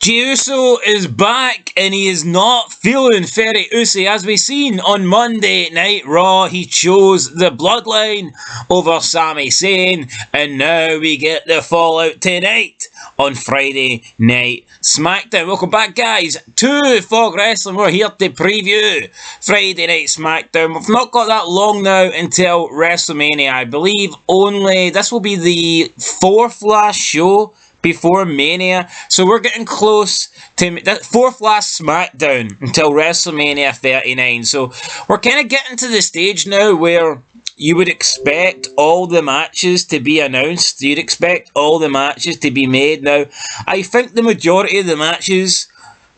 Jey Uso is back and he is not feeling very Uso. As we seen on Monday Night Raw, he chose the Bloodline over Sami'S ZAYN, and now we get the fallout tonight on Friday Night Smackdown. Welcome back, guys, to Fog Wrestling. We're here to preview Friday Night Smackdown. We've not got that long now until WrestleMania. I believe only this will be the 4th last show before Mania, so we're getting close to that 4th last Smackdown until WrestleMania 39. So we're kind of getting to the stage now where you would expect all the matches to be announced. You'd expect all the matches to be made. Now, I think the majority of the matches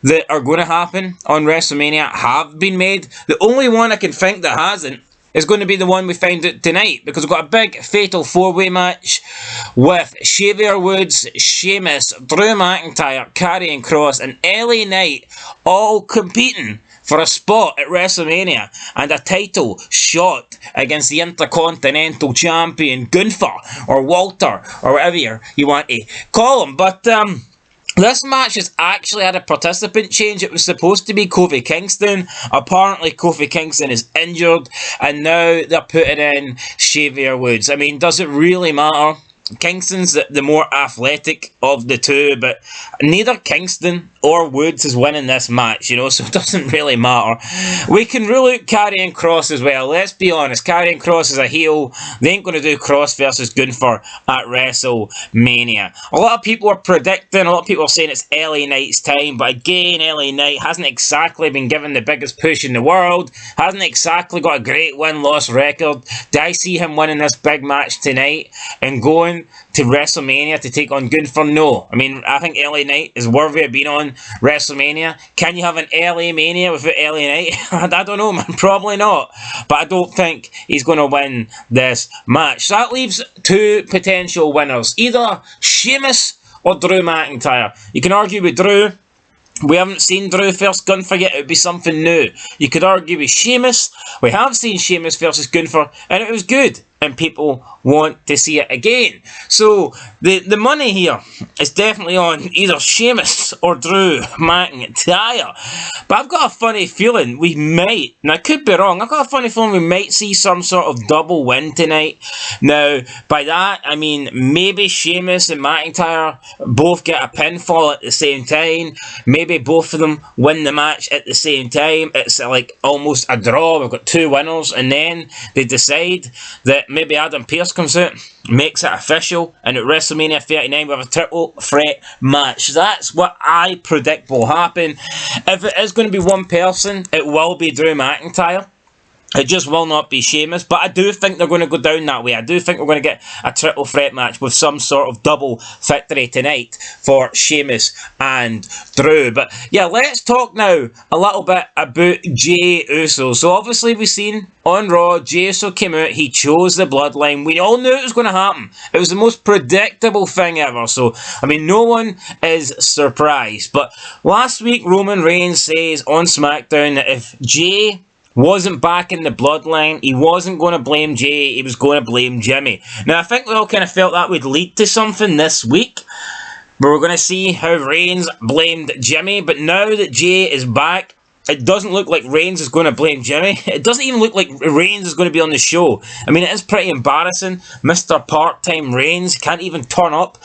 that are going to happen on WrestleMania have been made. The only one I can think that hasn't is going to be the one we find out tonight, because we've got a big fatal 4-way match with Xavier Woods, Sheamus, Drew McIntyre, Karrion Kross and LA Knight all competing for a spot at WrestleMania and a title shot against the Intercontinental Champion Gunther or Walter or whatever you want to call him. But this match has actually had a participant change. It was supposed to be Kofi Kingston. Apparently Kofi Kingston is injured, and now they're putting in Xavier Woods. I mean, does it really matter? Kingston's the more athletic of the two, but neither Kingston or Woods is winning this match, you know, so it doesn't really matter. We can rule out Karrion Kross as well. Let's be honest, Karrion Kross is a heel. They ain't going to do Kross versus Gunther at WrestleMania. A lot of people are predicting, a lot of people are saying it's LA Knight's time, but again, LA Knight hasn't exactly been given the biggest push in the world, hasn't exactly got a great win-loss record. Do I see him winning this big match tonight and going to WrestleMania to take on Gunther? No. I mean, I think LA Knight is worthy of being on WrestleMania. Can you have an LA Mania without LA Knight? I don't know, man. Probably not. But I don't think he's going to win this match. So that leaves two potential winners. Either Sheamus or Drew McIntyre. You can argue with Drew. We haven't seen Drew versus Gunther yet. It would be something new. You could argue with Sheamus. We have seen Sheamus versus Gunther, and it was good, and people want to see it again. So the money here is definitely on either Sheamus or Drew McIntyre. But I've got a funny feeling we might, and I could be wrong, I've got a funny feeling we might see some sort of double win tonight. Now, by that, I mean maybe Sheamus and McIntyre both get a pinfall at the same time. Maybe both of them win the match at the same time. It's like almost a draw. We've got two winners, and then they decide that maybe Adam Pearce comes out, makes it official, and at WrestleMania 39 we have a triple threat match. That's what I predict will happen. If it is going to be one person, it will be Drew McIntyre. It just will not be Sheamus, but I do think they're going to go down that way. I do think we're going to get a triple threat match with some sort of double victory tonight for Sheamus and Drew. But yeah, let's talk now a little bit about Jey Uso. So obviously we've seen on Raw, Jey Uso came out, he chose the Bloodline. We all knew it was going to happen. It was the most predictable thing ever. So, I mean, no one is surprised. But last week, Roman Reigns says on SmackDown that if Jey wasn't back in the Bloodline, he wasn't going to blame Jey, he was going to blame Jimmy. Now, I think we all kind of felt that would lead to something this week, but we're going to see how Reigns blamed Jimmy. But now that Jey is back, it doesn't look like Reigns is going to blame Jimmy. It doesn't even look like Reigns is going to be on the show. I mean, it is pretty embarrassing. Mr. Part-Time Reigns can't even turn up.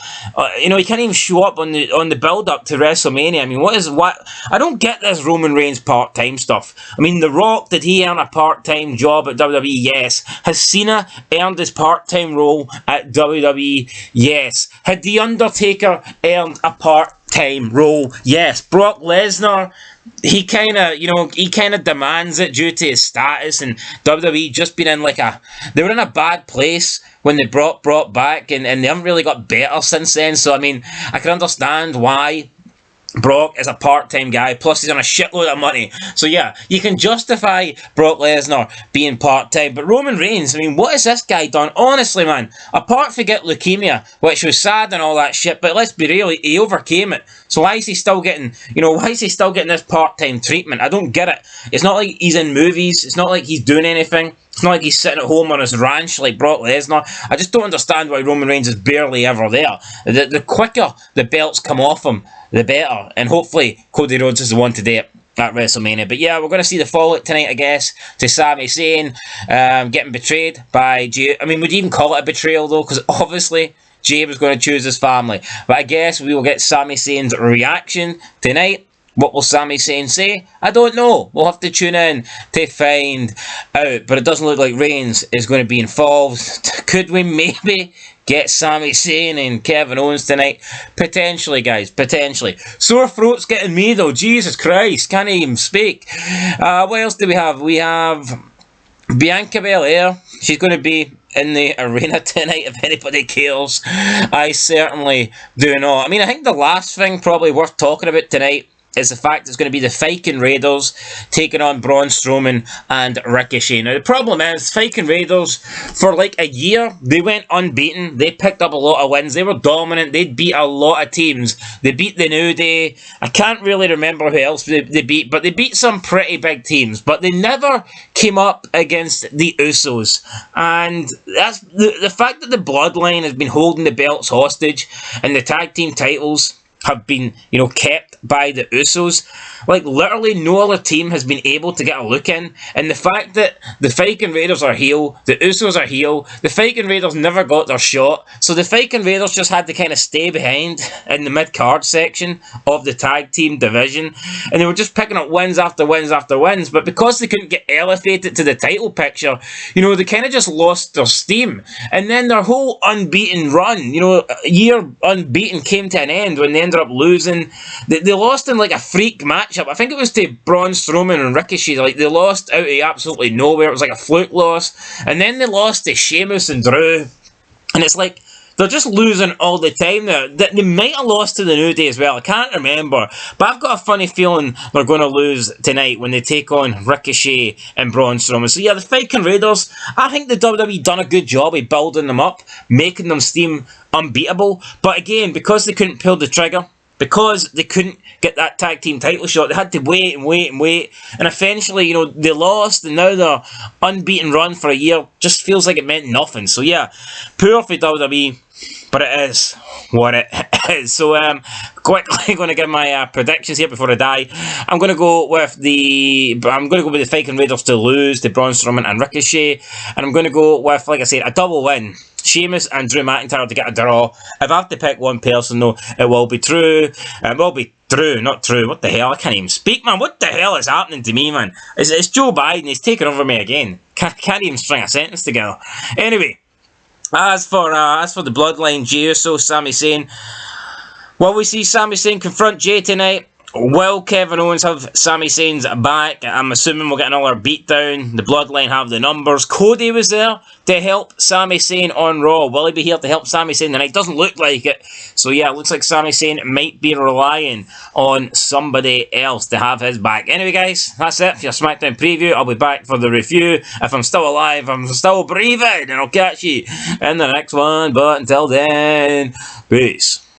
You know, he can't even show up on the build-up to WrestleMania. I mean, what? I don't get this Roman Reigns part-time stuff. I mean, The Rock, did he earn a part-time job at WWE? Yes. Has Cena earned his part-time role at WWE? Yes. Had The Undertaker earned a part-time role? Yes. Brock Lesnar, he kind of demands it due to his status, and WWE just been in they were in a bad place when they brought Brock back, and they haven't really got better since then. So I mean, I can understand why Brock is a part-time guy, plus he's on a shitload of money. So yeah, you can justify Brock Lesnar being part-time. But Roman Reigns, I mean, what has this guy done? Honestly, man, apart from get leukemia, which was sad and all that shit, but let's be real, he overcame it. So why is he still getting, this part-time treatment? I don't get it. It's not like he's in movies. It's not like he's doing anything. It's not like he's sitting at home on his ranch like Brock Lesnar. I just don't understand why Roman Reigns is barely ever there. The quicker the belts come off him, the better. And hopefully Cody Rhodes is the one to do it at WrestleMania. But yeah, we're going to see the fallout tonight, I guess, to Sami Zayn getting betrayed by Jey. I mean, would you even call it a betrayal, though? Because obviously Jey was going to choose his family. But I guess we will get Sami Zayn's reaction tonight. What will Sami Zayn say? I don't know. We'll have to tune in to find out. But it doesn't look like Reigns is going to be involved. Could we maybe get Sami Zayn and Kevin Owens tonight? Potentially, guys. Potentially. Sore throat's getting me, though. Jesus Christ. Can't even speak. What else do we have? We have Bianca Belair. She's going to be in the arena tonight, if anybody cares. I certainly do not. I mean, I think the last thing probably worth talking about tonight is the fact it's going to be the Viking Raiders taking on Braun Strowman and Ricochet. Now, the problem is, Viking Raiders, for like a year, they went unbeaten. They picked up a lot of wins. They were dominant. They beat a lot of teams. They beat the New Day. I can't really remember who else they beat, but they beat some pretty big teams. But they never came up against the Usos. And that's the fact that the Bloodline has been holding the belts hostage and the tag team titles have been, kept by the Usos. Like, literally no other team has been able to get a look in. And the fact that the Viking Raiders are heel, the Usos are heel, the Viking Raiders never got their shot. So the Viking Raiders just had to kind of stay behind in the mid-card section of the tag team division. And they were just picking up wins after wins after wins. But because they couldn't get elevated to the title picture, they kind of just lost their steam. And then their whole unbeaten run, a year unbeaten, came to an end when they ended up losing. They lost in like a freak matchup. I think it was to Braun Strowman and Ricochet. Like, they lost out of absolutely nowhere. It was like a fluke loss. And then they lost to Sheamus and Drew. And it's like, they're just losing all the time now. They might have lost to the New Day as well. I can't remember. But I've got a funny feeling they're going to lose tonight when they take on Ricochet and Braun Strowman. So yeah, the Viking Raiders, I think the WWE done a good job of building them up, making them seem unbeatable. But again, because they couldn't pull the trigger, because they couldn't get that tag team title shot, they had to wait and wait and wait. And eventually, they lost, and now their unbeaten run for a year just feels like it meant nothing. So yeah, poor for WWE, but it is what it is. So quickly going to give my predictions here before I die. I'm going to go with the Viking Raiders to lose to Braun Strowman and Ricochet, and I'm going to go with, like I said, a double win. Sheamus and Drew McIntyre to get a draw. If I have to pick one person, though, it will be Drew. It will be Drew, not True. What the hell? I can't even speak, man. What the hell is happening to me, man? It's Joe Biden. He's taking over me again. Can't even string a sentence together. Anyway, as for the Bloodline, Jey Uso, Sami Zayn. Will we see Sami Zayn confront Jey tonight? Will Kevin Owens have Sami Zayn's back? I'm assuming we'll get another beatdown. The Bloodline have the numbers. Cody was there to help Sami Zayn on Raw. Will he be here to help Sami Zayn tonight? Doesn't look like it. So yeah, it looks like Sami Zayn might be relying on somebody else to have his back. Anyway, guys, that's it for your SmackDown preview. I'll be back for the review. If I'm still alive, I'm still breathing, and I'll catch you in the next one. But until then, peace.